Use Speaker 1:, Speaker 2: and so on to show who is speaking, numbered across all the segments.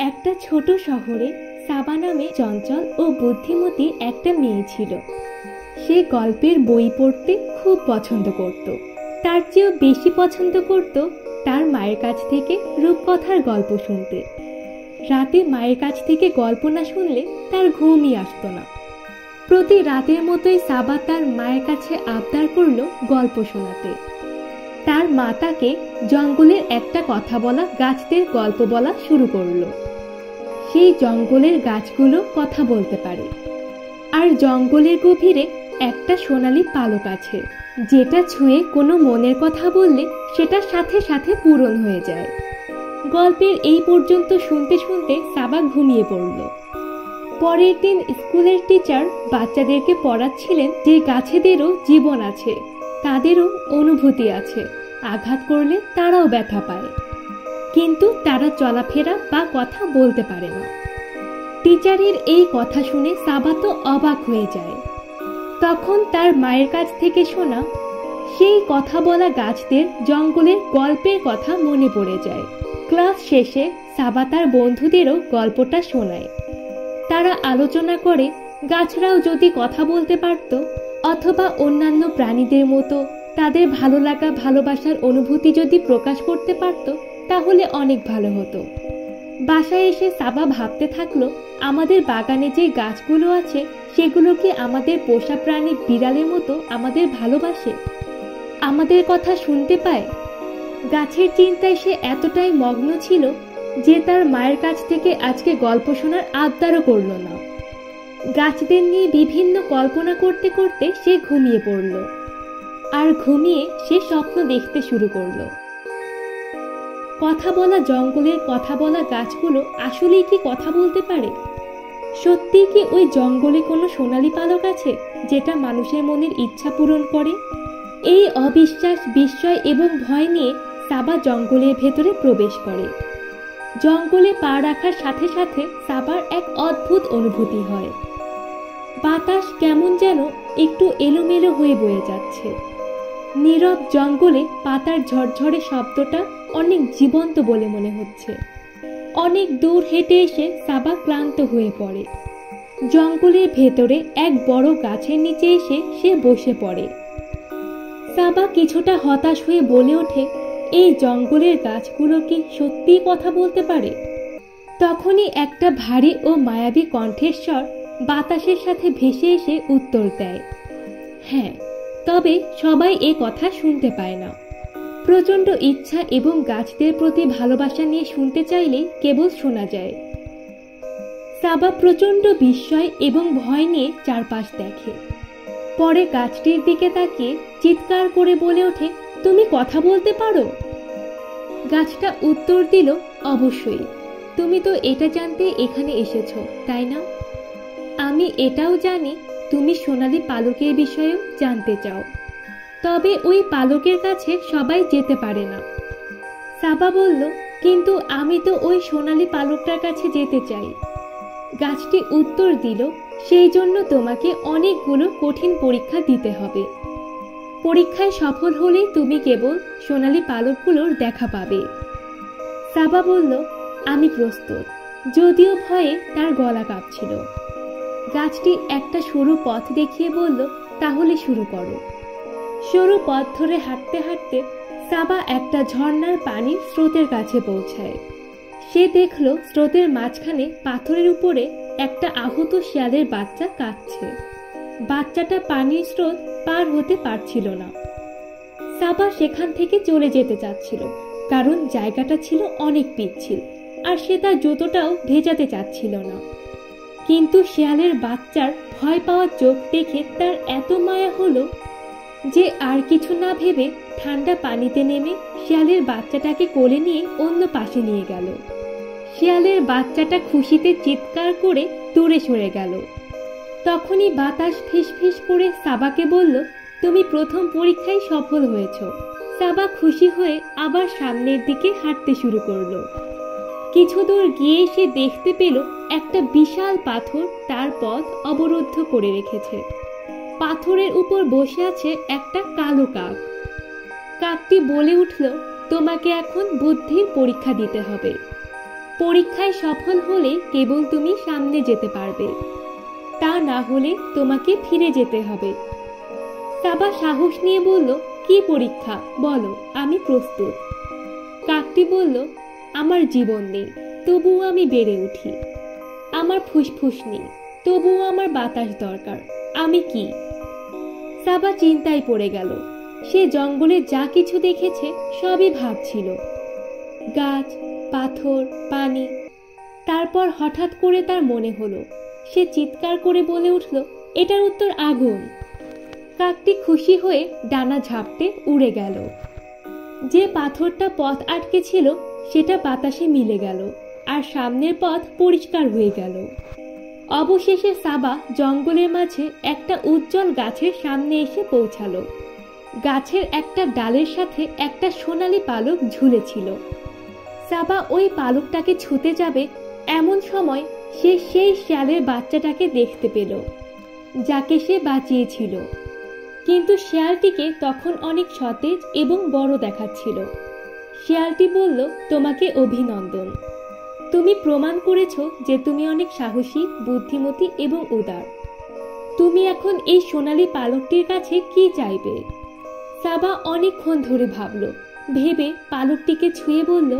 Speaker 1: একটা ছোট শহরে সাবা নামে চঞ্চল ও বুদ্ধিমতী একটা মেয়ে ছিল। সে গল্পের বই পড়তে খুব পছন্দ করত। তার চেয়েও বেশি পছন্দ করত তার মায়ের কাছ থেকে রূপকথার গল্প শুনতে। রাতে মায়ের কাছ থেকে গল্প না শুনলে তার ঘুমই আসতো না। প্রতি রাতের মতোই সাবা তার মায়ের কাছে আবদার করলো গল্প শোনাতে। তার মা তাকে জঙ্গলের একটা কথা বলা গাছদের গল্প বলা শুরু করলো। সেই জঙ্গলের গাছগুলো কথা বলতে পারে, আর জঙ্গলের গভীরে একটা সোনালী পালক আছে, যেটা ছুঁয়ে কোনো মনের কথা বললে সেটা সাথে সাথে পূরণ হয়ে যায়। গল্পের এই পর্যন্ত শুনতে শুনতে সাবা ঘুমিয়ে পড়ল। পরের দিন স্কুলের টিচার বাচ্চাদেরকে পড়াচ্ছিলেন যে গাছেদেরও জীবন আছে, তাদেরও অনুভূতি আছে, আঘাত করলে তারাও ব্যথা পায়, কিন্তু তারা চলাফেরা বা কথা বলতে পারে না। টিচারের এই কথা শুনে সাবা তো অবাক হয়ে যায়। তখন তার মায়ের কাছ থেকে শোনা সেই কথা বলা গাছদের জঙ্গলের গল্পের কথা মনে পড়ে যায়। ক্লাস শেষে সাবা তার বন্ধুদেরও গল্পটা শোনায়। তারা আলোচনা করে গাছরাও যদি কথা বলতে পারত, অথবা অন্যান্য প্রাণীদের মতো তাদের ভালো লাগা ভালোবাসার অনুভূতি যদি প্রকাশ করতে পারত, তাহলে অনেক ভালো হতো। বাসায় এসে সাবা ভাবতে থাকলো, আমাদের বাগানে যে গাছগুলো আছে সেগুলো কি আমাদের পোষা প্রাণী বিড়ালের মতো আমাদের ভালোবাসে, আমাদের কথা শুনতে পায়? গাছের চিন্তায় সে এতটাই মগ্ন ছিল যে তার মায়ের কাছ থেকে আজকে গল্প শোনার আবদারও করল না। গাছদের নিয়ে বিভিন্ন কল্পনা করতে করতে সে ঘুমিয়ে পড়ল, আর ঘুমিয়ে সে স্বপ্ন দেখতে শুরু করলো। কথা বলা জঙ্গলের কথা বলা গাছগুলো আসলেই কি কথা বলতে পারে? সত্যিই কি ওই জঙ্গলে কোনো সোনালী পালক আছে যেটা মানুষের মনের ইচ্ছা পূরণ করে? এই অবিশ্বাস, বিস্ময় এবং ভয় নিয়ে সাবা জঙ্গলের ভেতরে প্রবেশ করে। জঙ্গলে পা রাখার সাথে সাথে সাবার এক অদ্ভুত অনুভূতি হয়। বাতাস কেমন যেন একটু এলোমেলো হয়ে বয়ে যাচ্ছে। নীরব জঙ্গলে পাতার ঝরঝরে শব্দটা অনেক জীবন্ত বলে মনে হচ্ছে। অনেক দূর হেঁটে এসে সাবা ক্লান্ত হয়ে পড়ে। জঙ্গলের ভেতরে এক বড় গাছের নিচে এসে সে বসে পড়ে। সাবা কিছুটা হতাশ হয়ে বলে ওঠে, এই জঙ্গলের গাছগুলো কি সত্যিই কথা বলতে পারে? তখনই একটা ভারী ও মায়াবী কণ্ঠের স্বর বাতাসের সাথে ভেসে এসে উত্তর দেয়, হ্যাঁ, তবে সবাই এ কথা শুনতে পায় না। প্রচণ্ড ইচ্ছা এবং গাছদের প্রতি ভালোবাসা নিয়ে শুনতে চাইলেই কেবল শোনা যায়। সাবা প্রচণ্ড বিস্ময় এবং ভয় নিয়ে চারপাশ দেখে। পরে গাছটির দিকে তাকিয়ে চিৎকার করে বলে ওঠে, তুমি কথা বলতে পারো? গাছটা উত্তর দিল, অবশ্যই, তুমি তো এটা জানতে এখানে এসেছো, তাই না? আমি এটাও জানি তুমি সোনালী পালকের বিষয়েও জানতে চাও, তবে ওই পালকের কাছে সবাই যেতে পারে না। সাবা বলল, কিন্তু আমি তো ওই সোনালী পালকটার কাছে যেতে চাই। গাছটি উত্তর দিল, সেই জন্য তোমাকে অনেকগুলো কঠিন পরীক্ষা দিতে হবে। পরীক্ষায় সফল হলেই তুমি কেবল সোনালী পালকগুলোর দেখা পাবে। সাবা বলল, আমি প্রস্তুত, যদিও ভয়ে তার গলা কাঁপছিল। গাছটি একটা সরু পথ দেখিয়ে বলল, তাহলে শুরু করো। সরু পথ ধরে হাঁটতে হাঁটতে সাবা একটা ঝর্ণার পানির স্রোতের কাছে পৌঁছায়। সে দেখল স্রোতের মাঝখানে পাথরের উপরে একটা আহত শিয়ালের বাচ্চা কাঁদছে। বাচ্চাটা পানির স্রোত পার হতে পারছিল না। সাবা সেখান থেকে চলে যেতে চাচ্ছিল, কারণ জায়গাটা ছিল অনেক পিচ্ছিল, আর সে তার জুতোটাও ভেজাতে চাচ্ছিল না। কিন্তু শিয়ালের বাচ্চার ভয় পাওয়া চোখ দেখে তার এত মায়া হলো যে আর কিছু না ভেবে ঠান্ডা পানিতে নেমে শিয়ালের বাচ্চাটাকে কোলে নিয়ে অন্য পাশে নিয়ে গেল। শিয়ালের বাচ্চাটা খুশিতে চিৎকার করে দূরে সরে গেল। তখনই বাতাস ফিসফিস করে সাবাকে বলল, তুমি প্রথম পরীক্ষায় সফল হয়েছ। সাবা খুশি হয়ে আবার সামনের দিকে হাঁটতে শুরু করলো। কিছু দূর গিয়ে সে দেখতে পেল একটা বিশাল পাথর তার পথ অবরুদ্ধ করে রেখেছে। পাথরের উপর বসে আছে একটা কালো কাক। কাকটি বলে উঠল, তোমাকে এখন বুদ্ধির পরীক্ষা দিতে হবে। পরীক্ষায় সফল হলে কেবল তুমি সামনে যেতে পারবে, তা না হলে তোমাকে ফিরে যেতে হবে। সাবা সাহস নিয়ে বলল, কি পরীক্ষা বলো, আমি প্রস্তুত। কাকটি বলল, আমার জীবন নেই, তবুও আমি বেড়ে উঠি। আমার ফুসফুস নেই, তবুও আমার বাতাস দরকার, আমি কি? সাবা চিন্তায় পড়ে গেল। সে জঙ্গলে যা কিছু দেখেছে সবই ভাবছিল, গাছ, পাথর, পানি। তারপর হঠাৎ করে তার মনে হলো, সে চিৎকার করে বলে উঠল, এটার উত্তর আগুন। কাকটি খুশি হয়ে ডানা ঝাপটে উড়ে গেল। যে পাথরটা পথ আটকে ছিল সেটা বাতাসে মিলে গেল, আর সামনের পথ পরিষ্কার হয়ে গেল। অবশেষে সাবা জঙ্গলের মাঝে একটা উজ্জ্বল গাছের সামনে এসে পৌঁছালো। গাছের একটা ডালের সাথে একটা সোনালী পালক ঝুলেছিল। সাবা ওই পালকটাকে ছুঁতে যাবে, এমন সময় সে সেই শিয়ালের বাচ্চাটাকে দেখতে পেল, যাকে সে বাঁচিয়েছিল। কিন্তু শিয়ালটিকে তখন অনেক সতেজ এবং বড় দেখাচ্ছিল। শিয়ালটি বলল, তোমাকে অভিনন্দন, তুমি প্রমাণ করেছ যে তুমি অনেক সাহসী, বুদ্ধিমতী এবং উদার। তুমি এখন এই সোনালী পালকটির কাছে কি চাইবে? সাবা অনেকক্ষণ ধরে ভাবল, ভেবে পালকটিকে ছুঁয়ে বলল,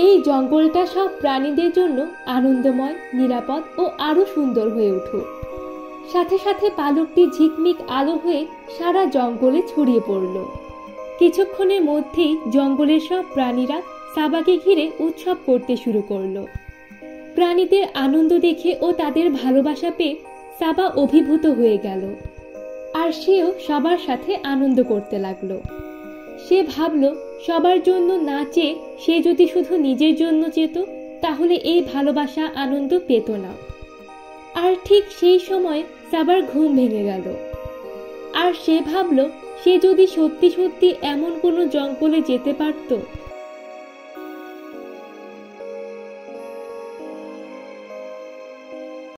Speaker 1: এই জঙ্গলটা সব প্রাণীদের জন্য আনন্দময়, নিরাপদ ও আরো সুন্দর হয়ে উঠুক। সাথে সাথে পালকটি ঝিকমিক আলো হয়ে সারা জঙ্গলে ছড়িয়ে পড়ল। কিছুক্ষণের মধ্যেই জঙ্গলের সব প্রাণীরা সাবাকে ঘিরে উৎসব করতে শুরু করলো। প্রাণীদের আনন্দ দেখে ও তাদের ভালোবাসা পেয়ে সাবা অভিভূত হয়ে গেল, আর সেও সবার সাথে আনন্দ করতে লাগলো। সে ভাবল, সবার জন্য না চেয়ে সে যদি শুধু নিজের জন্য চেত, তাহলে এই ভালোবাসা আনন্দ পেত না। আর ঠিক সেই সময় সাবার ঘুম ভেঙে গেল। আর সে ভাবল, সে যদি সত্যি সত্যি এমন কোনো জঙ্গলে যেতে পারত